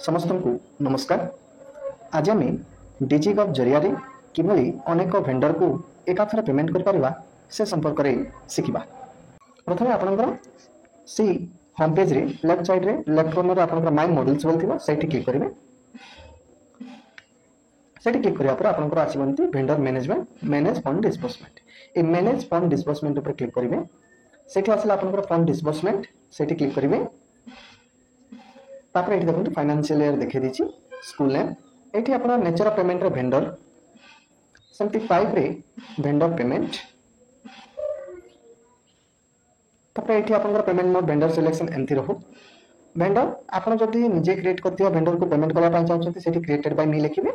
समस्त को नमस्कार। आज आम डिजिगव जरिया किभली अनेक भेंडर को एकाथर पेमेंट कर से संपर्क में शिखा। प्रथम आपंकर से होम पेज रे लेफ्ट साइड रे लेफ्ट कॉर्नर आपंकर माय मॉड्यूल्स बोल थिबो सेठी क्लिक करेंगे। सेठी क्लिक करिया पर आपंकर आसीबंती vendor management manage fund disbursement. ए मैनेज फंड डिस्बर्समेंट ऊपर क्लिक करेंगे। सेठी आसला आपंकर फंड डिस्बर्समेंट सेठी क्लिक करेंगे। तापर एठी देखंतु फाइनेंशियल ईयर देखै दिछि स्कूल नेम एठी आपन नेचर ऑफ पेमेंट रे वेंडर सेमति टाइप रे वेंडर पेमेंट तापर एठी आपन पेमेंट मोड वेंडर सिलेक्शन एंती रहू। वेंडर आपन जदि निजे क्रिएट करथिया वेंडर को पेमेंट करबा पय चाहछथि सेठी क्रिएटेड बाय मी लिखिबे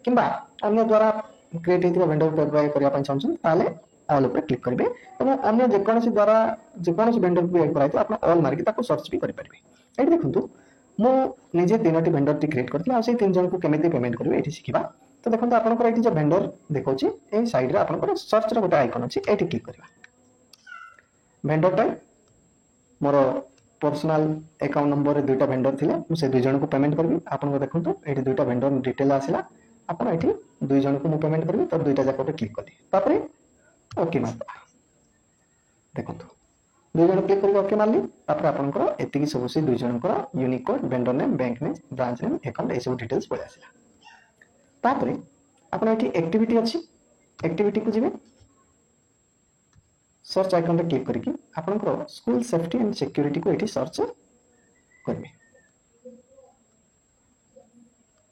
किबा अन्य द्वारा क्रिएट हेतिबा वेंडर को पेमेंट करबा पय चाहछथि ताले ऑल ऊपर क्लिक करबे एवं अन्य जे कोनोसी द्वारा जे कोनोसी वेंडर को ऐड कराइतो आपन ऑल मार्क ताको सर्च भी करि परबे। एठी देखंतु मो निजे तीनोटी वेंडर टी क्रिएट करथिला आ से तीन जन को केमिति पेमेंट करबे एठी सिखिबा। तो देखंतु आपनकर एठी जे वेंडर देखौची ए साइड रे आपनकर सर्च रे गोटे आइकन अछि एठी क्लिक करबा। Vendor type more personal account number रे दुईटा वेंडर थिले मु से दुई जन को पेमेंट करबी। आपन देखंतु एठी दुईटा वेंडर डिटेल आसिला आपन एठी दुई जन को मु पेमेंट करबी तो दुईटा जाक पे क्लिक करली तापरे ओके मारबा। देखंतु दुई जन क्लिक करके ओके मारली तापर आपनकर एतिकी सब से दुई जनकर unique code vendor name bank name branch name account ए सब डिटेल्स पळे आसिला। तापरे आपन एठी एक्टिविटी अछि एक्टिविटी को जिवे सर्च आइकन रे क्लिक करके आपनकर स्कूल सेफ्टी एंड सिक्योरिटी को एठी सर्च करबे।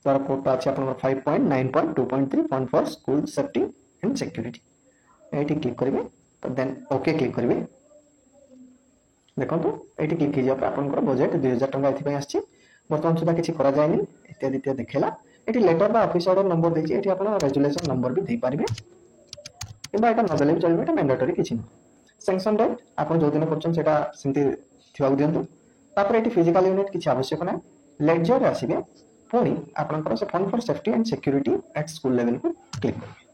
तार कोड अछि आपनकर 5.9.2.3 fund for school safety and security एठी क्लिक करबे तो देन ओके क्लिक करबे। देखो ये क्लिक कीजिए आपंकर बजेट 2000 टका एथि आछि वर्तमान सुधा किसी करा जायनि इत्यादि इत्यादि देखेला। ये लेटर बा ऑफिस ऑर्डर नंबर देखिए ये आप रेजुलेशन नंबर भी दे पारे कि एटा नदेले भी चलबे। एटा मैंडेटरी किछि न सैंक्शन डेट आप जो दिन करछन सेटा सिंती थिवा दियंतु। तापर एटी फिजिकल यूनिट किछि आवश्यक ना लेजर आसीबे पुणी आपनकर से fund for safety and security at school level को क्लिक करिवे।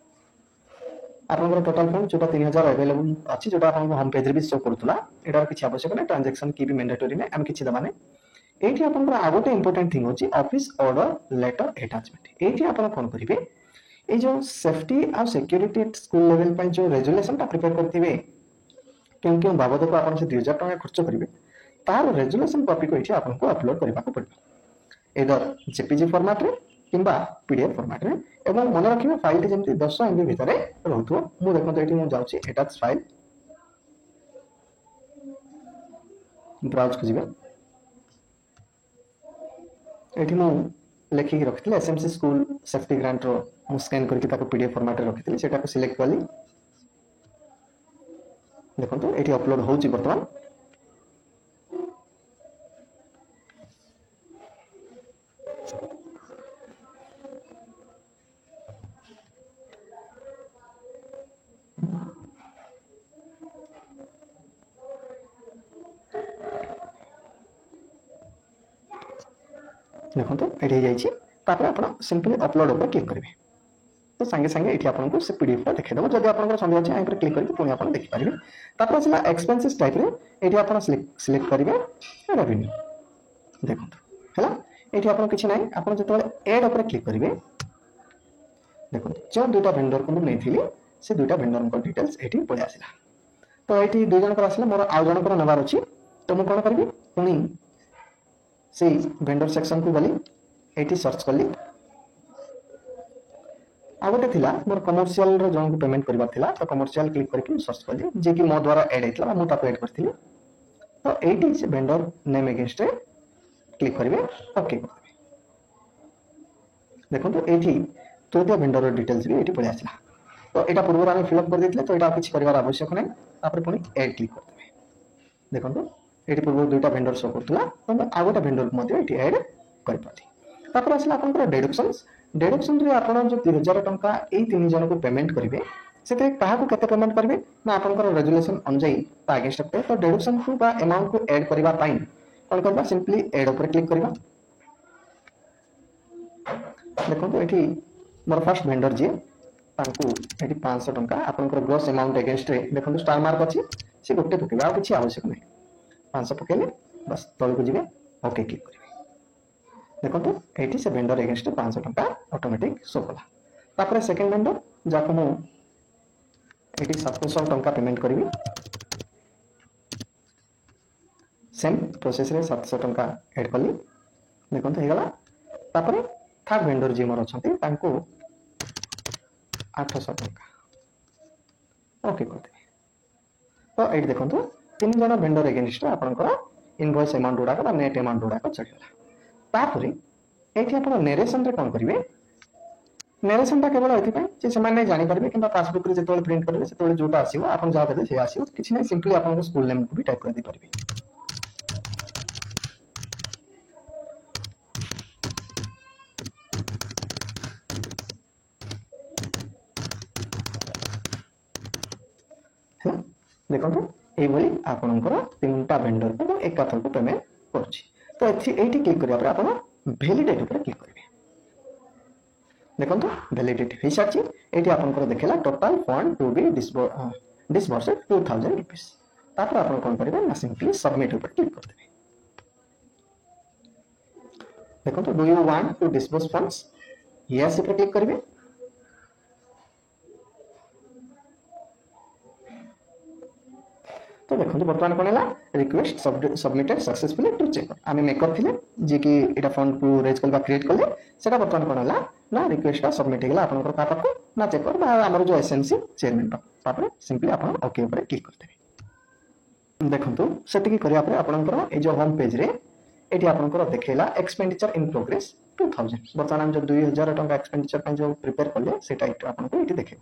आपनकर टोटल फंड जोटा 3000 अवेलेबल अछि जोटा आपन होम पेज रे भी शो करतुला एटा किछि आवश्यक ना ट्रांजैक्शन की भी मैंडेटरी ने हम किछि दबाने। एठी आपनकर आगोटे इंपोर्टेंट थिंग होछि ऑफिस ऑर्डर लेटर अटैचमेंट। एठी आपन कोन करिवे ए जो सेफ्टी आ सिक्योरिटी एट स्कूल लेवल पे जो रेजुलेशन ता प्रिपेयर करथिबे क्यों बाबद को आपन से 2000 टका खर्च करिवे तार रेजुलेशन कॉपी को एठी आपन को अपलोड करबा को पड़बे एदर जेपीजी फॉर्मेट रे किंबा पीडीएफ फॉर्मेट रे एवं मन रखिबे फाइल टी जेमति 10 एमबी भितरे रहथो। मु देखो एठी मु जाउची अटैच फाइल ब्राउज को जिवे एठी मु लेखि रखितले एसएमसी स्कूल सेफ्टी ग्रांट रो मु स्कैन करके ताको पीडीएफ फॉर्मेट रे रखितले सेटा को सिलेक्ट करली। देखो तो एठी अपलोड होउची वर्तमान देखो तो एठी जाईची तापर आपण सिंपली अपलोड ऊपर क्लिक करिवे तो संगे संगे एठी आपण को से पीडीएफ टा देखै दबो। जदि आपण संदेह अछि एपर क्लिक करके पुनी आपण देखि पारिबे। तापर असला एक्सपेंसेस टाइप रे एठी आपण सिलेक्ट करिवे रेवेन्यू। देखो तो हला एठी आपण किछि नै आपण जतले ऐड ऊपर क्लिक करिवे देखो जो दुटा वेंडर को नै थिली से दुटा वेंडर को डिटेल्स एठी पळे आसिला। तो एठी दुई जन कर आसिला मोर आ जन कर नबार अछि तो मु कोन करबी पुनी से वेंडर सेक्शन को गली एटी सर्च करली आ गोटे थिला मोर कमर्शियल रो जन को पेमेंट करबा थिला तो कमर्शियल क्लिक करके सर्च करली जे कि मो द्वारा ऐड हेतला मु ताको ऐड करथिली। तो एटी से वेंडर नेम अगेंस्ट रे क्लिक करबे ओके करबे। देखो तो एटी तोदिया वेंडर रो डिटेल्स भी एटी पळे आसिला। तो एटा पूर्व हम फिल अप कर देथिले तो एटा किछ करबार आवश्यक नै तापर पुनी ऐड क्लिक कर देबे। देखो तो एटी पूर्व दुईटा वेंडर शो करतला तो आ गोटा वेंडर को मध्ये एटी ऐड कर पाथि। तापर असला आपनकर डिडक्शन रे आपन जो 3000 टंका ए तीन जन को पेमेंट करिवे सेते काहा को केते पेमेंट करिवे ना आपनकर रेजुलेशन अनुसार ता अगेंस्ट पे तो डिडक्शन को बा अमाउंट को ऐड करबा पाइन कोन करबा सिंपली ऐड ऊपर क्लिक करबा। देखो तो एटी मोर फर्स्ट वेंडर जे तांको एटी 500 टंका आपनकर ग्रॉस अमाउंट अगेंस्ट रे देखो स्टार मार्क अछि से गोटे पकेबा आ किछि आवश्यक नै 500 पकेले बस तल को जिवे ओके क्लिक करिवे। देखो ये से भेंडर एगेन्स्ट 500 टंका ऑटोमेटिक शो कला तापर सेकंड भेंडर जाको मु ये 700 टंका पेमेंट करी सेम प्रोसेस रे 700 टंका ऐड कली देखो हो गला तापर थर्ड भेंडर जे मोर अछंती तांको 800 टंका ओके करते तो ये देखो तीन जन भेंडर एगेन्स्ट आपनकर इनवॉइस अमाउंट गुड़ाक नेट अमाउंट गुड़ाक चढ़ीगला तापर ये आप नेरेसन कौन करेंगे नेरेसन केवल ये जानी पारे कि पासबुक जो प्रिंट करेंगे से जो आसो आप जहाँ देते सी आसो कि ना सिंपली आप स्कूल नेम को भी टाइप कर दे पारे देखो ये आपंकर तीन टा भेंडर को एक को पेमेंट कर क्लिक करा आप वैलिडेट क्लिक करेंगे देखो वैलिडिटी हो सारी ये आपंकर देखला total fund to be disbursed 2000 rupees तापर आप कौन करेंगे ना सिंपली सबमिट ऊपर क्लिक कर देंगे देखो do you want to disburse funds yes ऊपर क्लिक करेंगे तो देखो बर्तमान कौन है request submitted successfully to check आम मेकर थे जी कि यहाँ फंड को रेज करवा क्रिएट कले से बर्तमान कौन है ना रिक्वेस्ट सबमिट होगा आपंकर पाखक ना चेकर आम जो एसएमसी चेयरमैन तापर सिंपली आप ओके ऊपर क्लिक करते देखो से आपंकर ये जो होम पेज रे ये आपंकर देखला एक्सपेंडिचर इन प्रोग्रेस 2000 बर्तमान जो 2000 टंका एक्सपेंडिचर जो प्रिपेयर कले से आपको ये देखे